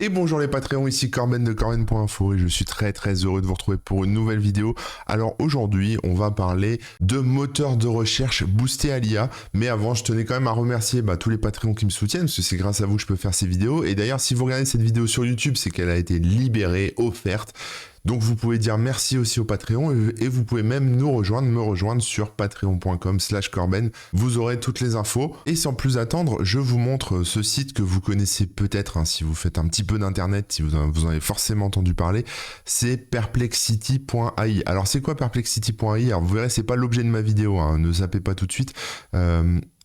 Et bonjour les Patreons, ici Corben de Corben.info et je suis très heureux de vous retrouver pour une nouvelle vidéo. Alors aujourd'hui, on va parler de moteurs de recherche boostés à l'IA. Mais avant, je tenais quand même à remercier tous les Patreons qui me soutiennent, parce que c'est grâce à vous que je peux faire ces vidéos. Et d'ailleurs, si vous regardez cette vidéo sur YouTube, c'est qu'elle a été libérée, offerte. Donc vous pouvez dire merci aussi au Patreon et vous pouvez même me rejoindre sur patreon.com/corben. Vous aurez toutes les infos. Et sans plus attendre, je vous montre ce site que vous connaissez peut-être hein, si vous faites un petit peu d'internet, si vous en avez forcément entendu parler. C'est perplexity.ai. Alors c'est quoi perplexity.ai? Alors vous verrez, c'est pas l'objet de ma vidéo, hein, ne zappez pas tout de suite.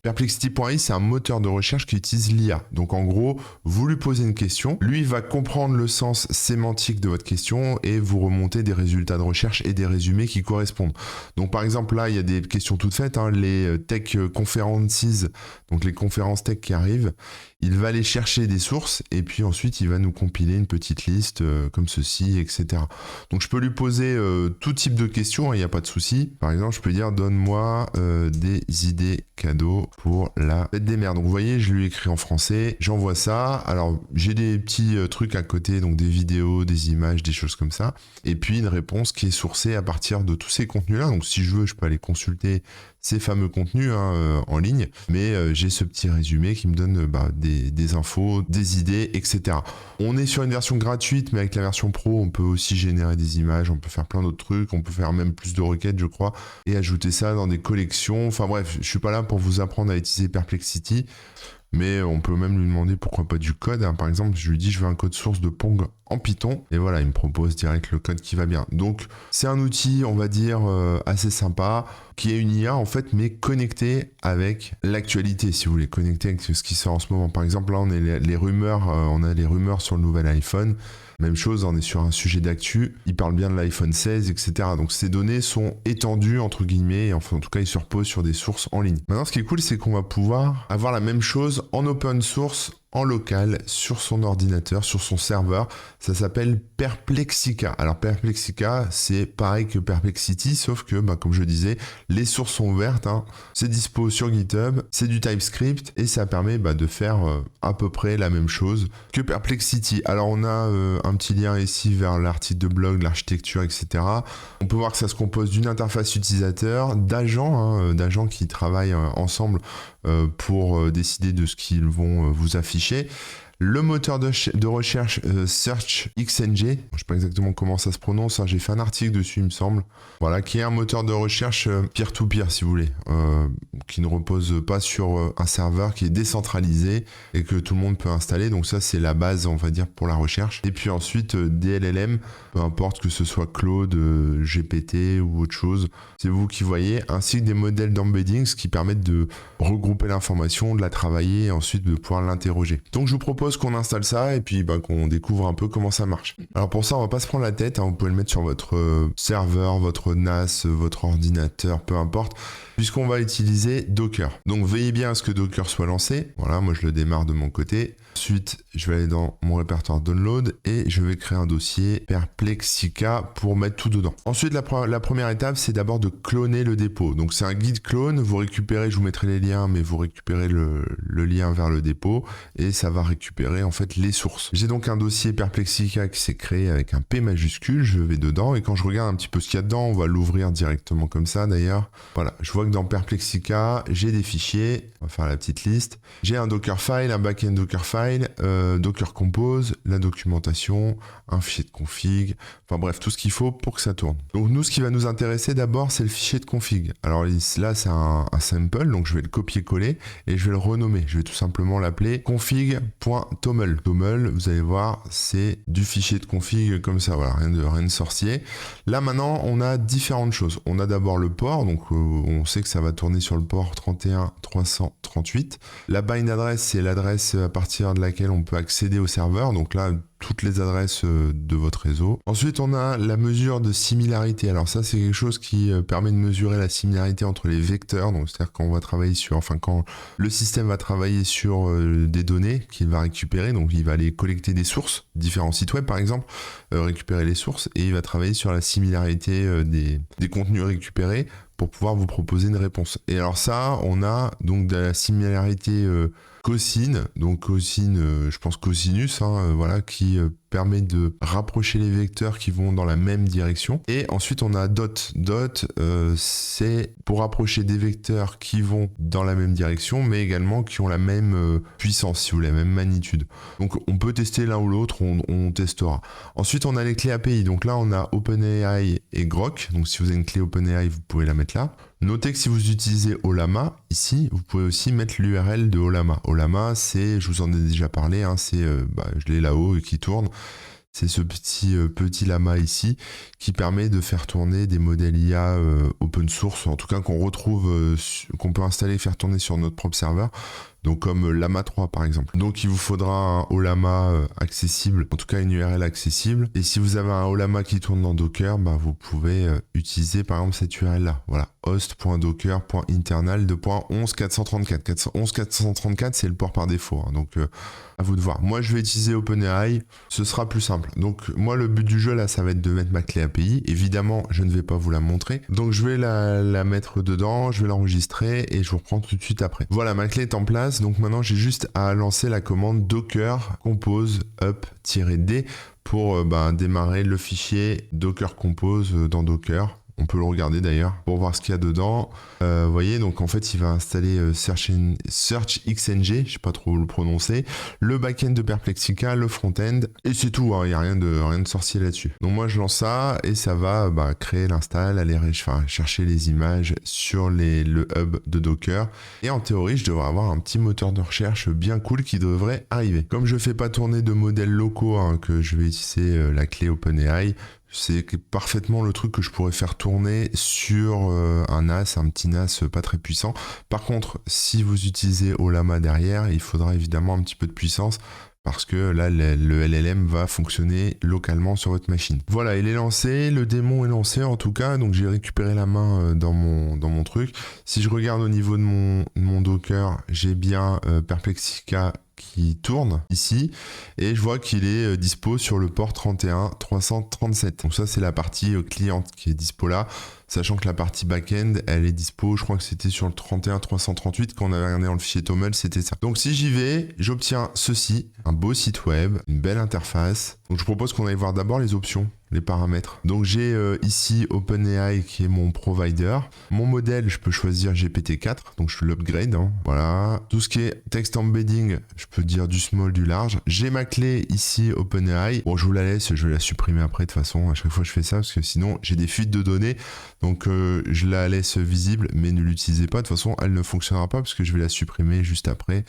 Perplexity.ai, c'est un moteur de recherche qui utilise l'IA. Donc en gros, vous lui posez une question, lui va comprendre le sens sémantique de votre question et vous remonter des résultats de recherche et des résumés qui correspondent. Donc par exemple là, il y a des questions toutes faites, hein, les tech conferences, donc les conférences tech qui arrivent. Il va aller chercher des sources et puis ensuite il va nous compiler une petite liste comme ceci, etc. Donc je peux lui poser tout type de questions, il n'y a pas de souci. Par exemple, je peux dire donne-moi des idées cadeaux pour la fête des mères. Donc vous voyez, je lui écris en français, j'envoie ça. Alors j'ai des petits trucs à côté, donc des vidéos, des images, des choses comme ça. Et puis une réponse qui est sourcée à partir de tous ces contenus-là. Donc si je veux, je peux aller consulter ces fameux contenus en ligne, mais j'ai ce petit résumé qui me donne des infos, des idées, etc. On est sur une version gratuite, mais avec la version pro, on peut aussi générer des images, on peut faire plein d'autres trucs, on peut faire même plus de requêtes, je crois, et ajouter ça dans des collections. Enfin bref, je suis pas là pour vous apprendre à utiliser Perplexity, mais on peut même lui demander pourquoi pas du code. Hein. Par exemple, je lui dis je veux un code source de Pong en Python, et voilà, il me propose direct le code qui va bien. Donc c'est un outil, on va dire, assez sympa, qui est une IA en fait, mais connecté avec l'actualité, si vous voulez, connecté avec ce qui sort en ce moment. Par exemple, là on est les rumeurs, on a les rumeurs sur le nouvel iPhone. Même chose, on est sur un sujet d'actu, il parle bien de l'iPhone 16, etc. Donc ces données sont étendues, entre guillemets, et enfin en tout cas ils se reposent sur des sources en ligne. Maintenant ce qui est cool, c'est qu'on va pouvoir avoir la même chose en open source, en local, sur son ordinateur, sur son serveur. Ça s'appelle Perplexica. Alors Perplexica, c'est pareil que Perplexity, sauf que, comme je disais, les sources sont ouvertes, hein. C'est dispo sur GitHub, c'est du TypeScript, et ça permet de faire à peu près la même chose que Perplexity. Alors on a un petit lien ici vers l'article de blog, l'architecture, etc. On peut voir que ça se compose d'une interface utilisateur, d'agents qui travaillent ensemble pour décider de ce qu'ils vont vous afficher. Le moteur de recherche SearchXNG, je ne sais pas exactement comment ça se prononce, hein, j'ai fait un article dessus il me semble, voilà, qui est un moteur de recherche peer-to-peer si vous voulez, qui ne repose pas sur un serveur, qui est décentralisé et que tout le monde peut installer, donc ça c'est la base on va dire pour la recherche. Et puis ensuite des LLM, peu importe que ce soit Claude, GPT ou autre chose, c'est vous qui voyez, ainsi que des modèles d'embeddings qui permettent de regrouper l'information, de la travailler et ensuite de pouvoir l'interroger. Donc je vous propose qu'on installe ça et puis qu'on découvre un peu comment ça marche. Alors pour ça, on va pas se prendre la tête, hein, vous pouvez le mettre sur votre serveur, votre NAS, votre ordinateur, peu importe, puisqu'on va utiliser Docker. Donc veillez bien à ce que Docker soit lancé. Voilà, moi je le démarre de mon côté. Ensuite, je vais aller dans mon répertoire download et je vais créer un dossier Perplexica pour mettre tout dedans. Ensuite, la première étape, c'est d'abord de cloner le dépôt. Donc c'est un guide clone, vous récupérez, je vous mettrai les liens, mais vous récupérez le lien vers le dépôt et ça va récupérer en fait les sources. J'ai donc un dossier Perplexica qui s'est créé avec un P majuscule, je vais dedans et quand je regarde un petit peu ce qu'il y a dedans, on va l'ouvrir directement comme ça d'ailleurs. Voilà, je vois que dans Perplexica, j'ai des fichiers, on va faire la petite liste. J'ai un Dockerfile, un backend Dockerfile, Docker Compose, la documentation, un fichier de config, enfin bref, tout ce qu'il faut pour que ça tourne. Donc nous, ce qui va nous intéresser d'abord, c'est le fichier de config. Alors là, c'est un sample, donc je vais le copier-coller et je vais le renommer. Je vais tout simplement l'appeler config.toml. Toml, vous allez voir, c'est du fichier de config comme ça, voilà, rien de sorcier. Là maintenant, on a différentes choses. On a d'abord le port, donc on sait que ça va tourner sur le port 31338. La bind address, c'est l'adresse à partir de laquelle on peut accéder au serveur, donc là toutes les adresses de votre réseau. Ensuite on a la mesure de similarité. Alors ça c'est quelque chose qui permet de mesurer la similarité entre les vecteurs, donc c'est-à-dire quand on va travailler sur, quand le système va travailler sur des données qu'il va récupérer, donc il va aller collecter des sources, différents sites web par exemple, récupérer les sources et il va travailler sur la similarité des contenus récupérés pour pouvoir vous proposer une réponse. Et alors ça, on a donc de la similarité Cosine, donc Cosine, je pense cosinus, voilà, qui permet de rapprocher les vecteurs qui vont dans la même direction. Et ensuite on a dot. Dot, c'est pour rapprocher des vecteurs qui vont dans la même direction, mais également qui ont la même puissance, si vous voulez, la même magnitude. Donc on peut tester l'un ou l'autre, on testera. Ensuite on a les clés API, donc là on a OpenAI et Grok, donc si vous avez une clé OpenAI, vous pouvez la mettre là. Notez que si vous utilisez Ollama, ici, vous pouvez aussi mettre l'URL de Ollama. Ollama, c'est, je vous en ai déjà parlé, je l'ai là-haut et qui tourne. C'est ce petit lama ici qui permet de faire tourner des modèles IA open source, en tout cas qu'on retrouve, qu'on peut installer et faire tourner sur notre propre serveur. Donc comme Llama 3 par exemple. Donc il vous faudra un Ollama accessible, en tout cas une URL accessible. Et si vous avez un Ollama qui tourne dans Docker, vous pouvez utiliser par exemple cette URL là. Voilà, host.docker.internal 2.11.434. 11.434 c'est le port par défaut, donc à vous de voir. Moi je vais utiliser OpenAI, ce sera plus simple. Donc moi le but du jeu là ça va être de mettre ma clé API. Évidemment je ne vais pas vous la montrer. Donc je vais la mettre dedans, je vais l'enregistrer et je vous reprends tout de suite après. Voilà, ma clé est en place. Donc maintenant j'ai juste à lancer la commande docker compose up-d pour démarrer le fichier docker compose dans Docker. On peut le regarder d'ailleurs pour voir ce qu'il y a dedans. Vous voyez, donc en fait il va installer SearchXNG, je sais pas trop le prononcer, le back-end de Perplexica, le front-end, et c'est tout, il n'y a rien de sorcier là-dessus. Donc moi je lance ça et ça va créer l'install, aller chercher les images sur le hub de Docker. Et en théorie je devrais avoir un petit moteur de recherche bien cool qui devrait arriver. Comme je fais pas tourner de modèles locaux, que je vais utiliser la clé OpenAI, c'est parfaitement le truc que je pourrais faire tourner sur un NAS, un petit NAS pas très puissant. Par contre, si vous utilisez Ollama derrière, il faudra évidemment un petit peu de puissance parce que là, le LLM va fonctionner localement sur votre machine. Voilà, il est lancé, le démon est lancé en tout cas, donc j'ai récupéré la main dans mon truc. Si je regarde au niveau de mon Docker, j'ai bien Perplexica qui tourne ici et je vois qu'il est dispo sur le port 31337. Donc ça c'est la partie cliente qui est dispo là, sachant que la partie back-end elle est dispo, je crois que c'était sur le 31338 quand on avait regardé dans le fichier TOML, c'était ça. Donc si j'y vais, j'obtiens ceci, un beau site web, une belle interface. Donc je propose qu'on aille voir d'abord les options, les paramètres. Donc j'ai ici OpenAI qui est mon provider. Mon modèle, je peux choisir GPT-4, donc je l'upgrade. Voilà. Tout ce qui est text embedding, je peux dire du small, du large. J'ai ma clé ici OpenAI. Bon, je vous la laisse, je vais la supprimer après de toute façon. À chaque fois je fais ça parce que sinon j'ai des fuites de données. Donc je la laisse visible, mais ne l'utilisez pas. De toute façon, elle ne fonctionnera pas parce que je vais la supprimer juste après.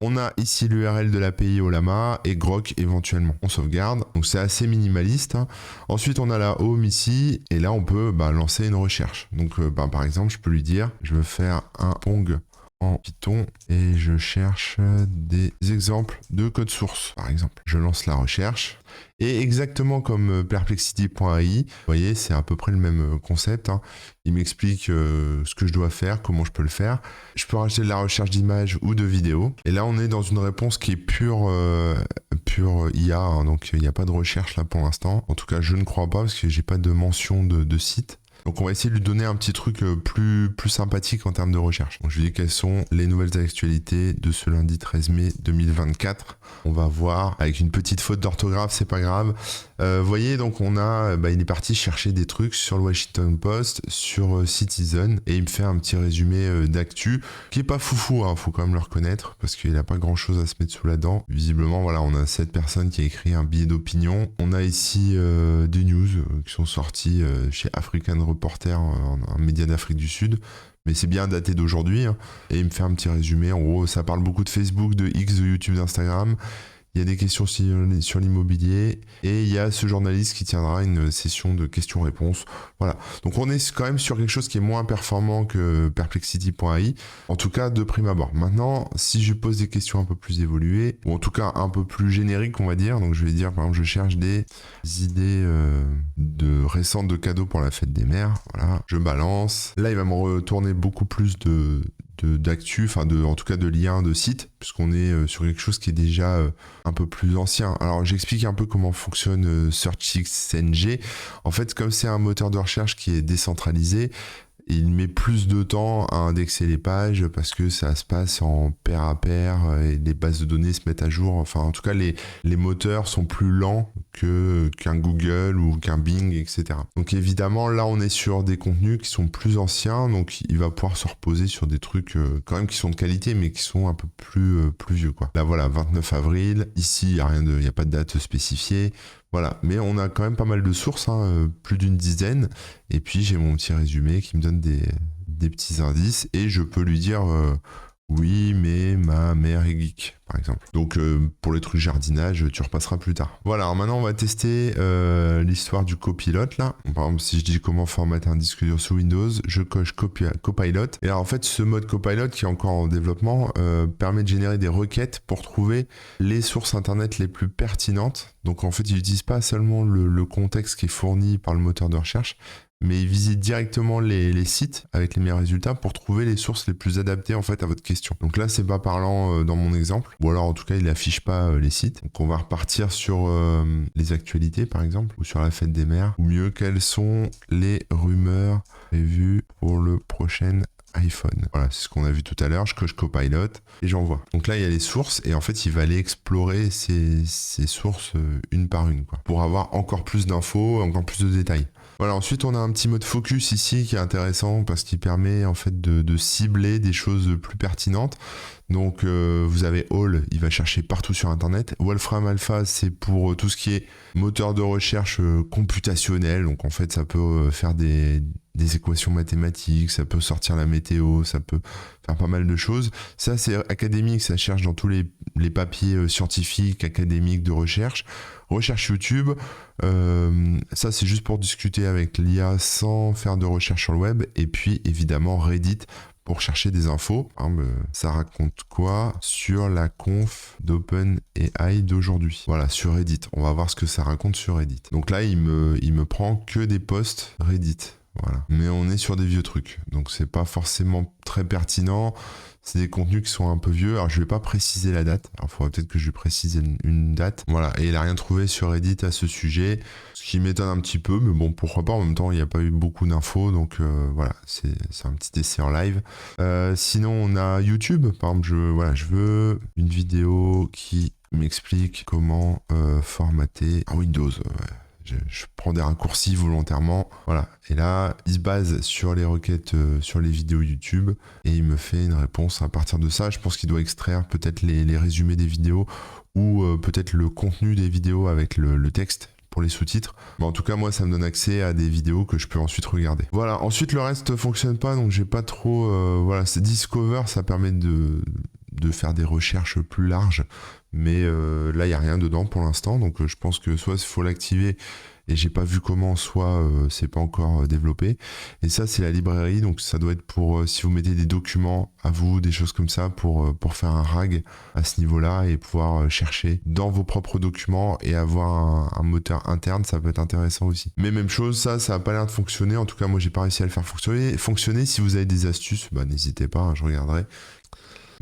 On a ici l'URL de l'API Ollama et Grok éventuellement. On sauvegarde, donc c'est assez minimaliste. Ensuite, on a la home ici, et là, on peut lancer une recherche. Donc, par exemple, je peux lui dire, je veux faire un Pong en Python et je cherche des exemples de code source, par exemple. Je lance la recherche. Et exactement comme Perplexity.ai, vous voyez, c'est à peu près le même concept. Il m'explique ce que je dois faire, comment je peux le faire. Je peux rajouter de la recherche d'images ou de vidéos. Et là, on est dans une réponse qui est pure IA, donc il n'y a pas de recherche là pour l'instant. En tout cas, je ne crois pas parce que j'ai pas de mention de site. Donc on va essayer de lui donner un petit truc plus sympathique en termes de recherche. Donc je lui dis quelles sont les nouvelles actualités de ce lundi 13 mai 2024. On va voir avec une petite faute d'orthographe, c'est pas grave. Vous voyez, donc on a, il est parti chercher des trucs sur le Washington Post, sur Citizen, et il me fait un petit résumé d'actu qui est pas foufou, faut quand même le reconnaître parce qu'il n'a pas grand chose à se mettre sous la dent. Visiblement, voilà, on a cette personne qui a écrit un billet d'opinion. On a ici des news qui sont sorties chez African Reporter, un média d'Afrique du Sud. Mais c'est bien daté d'aujourd'hui. Et il me fait un petit résumé. En gros, ça parle beaucoup de Facebook, de X, de YouTube, d'Instagram. Il y a des questions sur l'immobilier. Et il y a ce journaliste qui tiendra une session de questions-réponses. Voilà. Donc on est quand même sur quelque chose qui est moins performant que Perplexity.ai. En tout cas, de prime abord. Maintenant, si je pose des questions un peu plus évoluées, ou en tout cas un peu plus génériques, on va dire. Donc je vais dire, par exemple, je cherche des idées récentes de cadeaux pour la fête des mères. Voilà. Je balance. Là, il va me retourner beaucoup plus d'actu, en tout cas de liens de sites, puisqu'on est sur quelque chose qui est déjà un peu plus ancien. Alors j'explique un peu comment fonctionne SearchXNG. En fait, comme c'est un moteur de recherche qui est décentralisé, Et il met plus de temps à indexer les pages parce que ça se passe en pair à pair et les bases de données se mettent à jour. Enfin, en tout cas, les moteurs sont plus lents qu'un Google ou qu'un Bing, etc. Donc évidemment, là, on est sur des contenus qui sont plus anciens, donc il va pouvoir se reposer sur des trucs quand même qui sont de qualité, mais qui sont un peu plus vieux, quoi. Là, voilà, 29 avril. Ici, il n'y a pas de date spécifiée. Voilà, mais on a quand même pas mal de sources, hein, plus d'une dizaine. Et puis j'ai mon petit résumé qui me donne des petits indices et je peux lui dire oui, mais ma mère est geek, par exemple. Donc pour les trucs jardinage, tu repasseras plus tard. Voilà, alors maintenant on va tester l'histoire du copilote là. Par exemple, si je dis comment formater un disque dur sous Windows, je coche copilot. Et alors en fait, ce mode copilot qui est encore en développement permet de générer des requêtes pour trouver les sources internet les plus pertinentes. Donc en fait, il n'utilise pas seulement le contexte qui est fourni par le moteur de recherche, mais il visite directement les sites avec les meilleurs résultats pour trouver les sources les plus adaptées en fait à votre question. Donc là, c'est pas parlant dans mon exemple, ou alors en tout cas, il affiche pas les sites. Donc on va repartir sur les actualités par exemple, ou sur la fête des mères, ou mieux, quelles sont les rumeurs prévues pour le prochain iPhone. Voilà, c'est ce qu'on a vu tout à l'heure. Je coche Copilot et j'envoie. Donc là, il y a les sources et en fait, il va aller explorer ces sources une par une, quoi, pour avoir encore plus d'infos, encore plus de détails. Voilà, ensuite, on a un petit mode focus ici qui est intéressant parce qu'il permet en fait de cibler des choses plus pertinentes. Donc, vous avez All, il va chercher partout sur Internet. Wolfram Alpha, c'est pour tout ce qui est moteur de recherche computationnel. Donc, en fait, ça peut faire des équations mathématiques, ça peut sortir la météo, ça peut faire pas mal de choses. Ça, c'est académique, ça cherche dans tous les papiers scientifiques, académiques de recherche. Recherche YouTube, ça c'est juste pour discuter avec l'IA sans faire de recherche sur le web. Et puis évidemment Reddit pour chercher des infos. Ça raconte quoi sur la conf d'OpenAI d'aujourd'hui? Voilà, sur Reddit. On va voir ce que ça raconte sur Reddit. Donc là, il me prend que des posts Reddit. Voilà. Mais on est sur des vieux trucs, donc c'est pas forcément très pertinent. C'est des contenus qui sont un peu vieux. Alors je vais pas préciser la date. Alors il faudrait peut-être que je lui précise une date. Voilà. Et il a rien trouvé sur Reddit à ce sujet, ce qui m'étonne un petit peu. Mais bon, pourquoi pas. En même temps, il n'y a pas eu beaucoup d'infos, donc voilà. C'est un petit essai en live. Sinon, on a YouTube. Par exemple, je veux une vidéo qui m'explique comment formater un Windows. Je prends des raccourcis volontairement, voilà. Et là, il se base sur les requêtes, sur les vidéos YouTube, et il me fait une réponse à partir de ça. Je pense qu'il doit extraire peut-être les résumés des vidéos, ou peut-être le contenu des vidéos avec le texte pour les sous-titres. Mais en tout cas, moi, ça me donne accès à des vidéos que je peux ensuite regarder. Voilà, ensuite, le reste fonctionne pas, donc j'ai pas trop... voilà, c'est Discover, ça permet de faire des recherches plus larges, mais là il n'y a rien dedans pour l'instant, donc je pense que soit il faut l'activer et j'ai pas vu comment, soit c'est pas encore développé. Et ça c'est la librairie, donc ça doit être pour si vous mettez des documents à vous, des choses comme ça, pour faire un RAG à ce niveau-là et pouvoir chercher dans vos propres documents et avoir un moteur interne, ça peut être intéressant aussi. Mais même chose, ça a pas l'air de fonctionner, en tout cas moi j'ai pas réussi à le faire fonctionner. Si vous avez des astuces, n'hésitez pas, hein, je regarderai.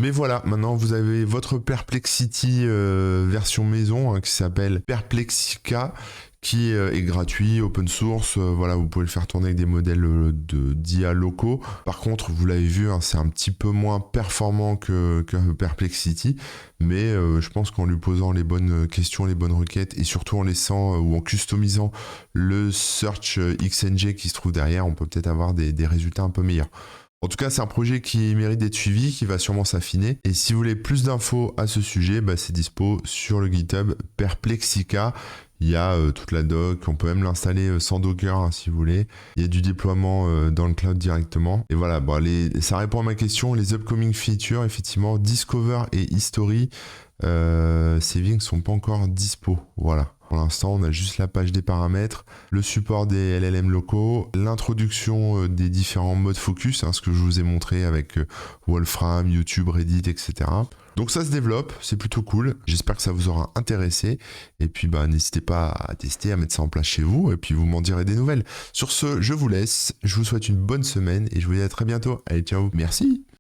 Mais voilà, maintenant vous avez votre Perplexity version maison qui s'appelle Perplexica, qui est gratuit, open source. Voilà, vous pouvez le faire tourner avec des modèles d'IA locaux. Par contre, vous l'avez vu, c'est un petit peu moins performant que Perplexity, mais je pense qu'en lui posant les bonnes questions, les bonnes requêtes, et surtout en laissant ou en customisant le Search XNG qui se trouve derrière, on peut peut-être avoir des résultats un peu meilleurs. En tout cas, c'est un projet qui mérite d'être suivi, qui va sûrement s'affiner. Et si vous voulez plus d'infos à ce sujet, c'est dispo sur le GitHub Perplexica. Il y a toute la doc, on peut même l'installer sans Docker si vous voulez. Il y a du déploiement dans le cloud directement. Et voilà, ça répond à ma question. Les upcoming features, effectivement, Discover et History, Saving sont pas encore dispo. Voilà. Pour l'instant, on a juste la page des paramètres, le support des LLM locaux, l'introduction des différents modes focus, ce que je vous ai montré avec Wolfram, YouTube, Reddit, etc. Donc ça se développe, c'est plutôt cool. J'espère que ça vous aura intéressé. Et puis n'hésitez pas à tester, à mettre ça en place chez vous. Et puis vous m'en direz des nouvelles. Sur ce, je vous laisse. Je vous souhaite une bonne semaine et je vous dis à très bientôt. Allez, ciao. Merci.